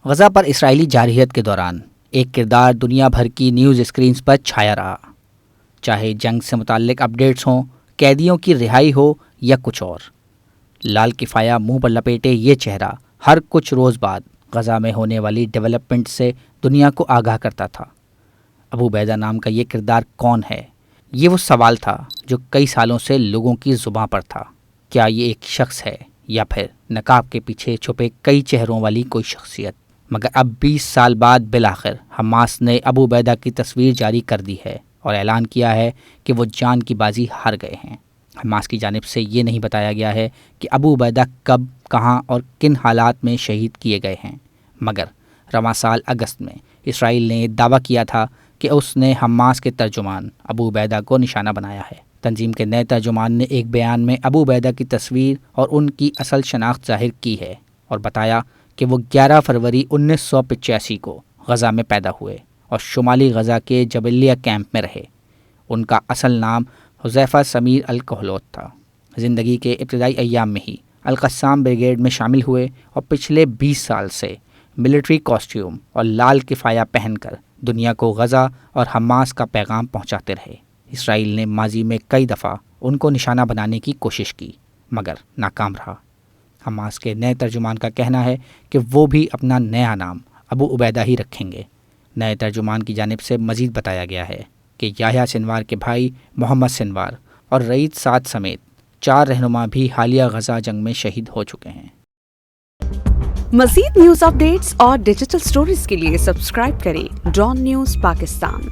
غزہ پر اسرائیلی جارحیت کے دوران ایک کردار دنیا بھر کی نیوز اسکرینز پر چھایا رہا، چاہے جنگ سے متعلق اپڈیٹس ہوں، قیدیوں کی رہائی ہو یا کچھ اور۔ لال کفایہ منہ پر لپیٹے یہ چہرہ ہر کچھ روز بعد غزہ میں ہونے والی ڈیولپمنٹ سے دنیا کو آگاہ کرتا تھا۔ ابو عبیدہ نام کا یہ کردار کون ہے؟ یہ وہ سوال تھا جو کئی سالوں سے لوگوں کی زباں پر تھا۔ کیا یہ ایک شخص ہے یا پھر نقاب کے پیچھے چھپے کئی چہروں والی کوئی شخصیت؟ مگر اب 20 سال بعد بالآخر حماس نے ابو عبیدہ کی تصویر جاری کر دی ہے اور اعلان کیا ہے کہ وہ جان کی بازی ہار گئے ہیں۔ حماس کی جانب سے یہ نہیں بتایا گیا ہے کہ ابو عبیدہ کب، کہاں اور کن حالات میں شہید کیے گئے ہیں، مگر رواں سال اگست میں اسرائیل نے دعویٰ کیا تھا کہ اس نے حماس کے ترجمان ابو عبیدہ کو نشانہ بنایا ہے۔ تنظیم کے نئے ترجمان نے ایک بیان میں ابو عبیدہ کی تصویر اور ان کی اصل شناخت ظاہر کی ہے اور بتایا کہ وہ 11 فروری 1985 کو غزہ میں پیدا ہوئے اور شمالی غزہ کے جبلیہ کیمپ میں رہے۔ ان کا اصل نام حذیفہ سمیر الکحلوت تھا۔ زندگی کے ابتدائی ایام میں ہی القسام بریگیڈ میں شامل ہوئے اور پچھلے 20 سال سے ملٹری کاسٹیوم اور لال کفایہ پہن کر دنیا کو غزہ اور حماس کا پیغام پہنچاتے رہے۔ اسرائیل نے ماضی میں کئی دفعہ ان کو نشانہ بنانے کی کوشش کی مگر ناکام رہا۔ حماس کے نئے ترجمان کا کہنا ہے کہ وہ بھی اپنا نیا نام ابو عبیدہ ہی رکھیں گے۔ نئے ترجمان کی جانب سے مزید بتایا گیا ہے کہ یحییٰ سنوار کے بھائی محمد سنوار اور رئیس سعد سمیت 4 رہنما بھی حالیہ غزہ جنگ میں شہید ہو چکے ہیں۔ مزید نیوز اپ ڈیٹس اور ڈیجیٹل سٹوریز کے لیے سبسکرائب کریں ڈان نیوز پاکستان۔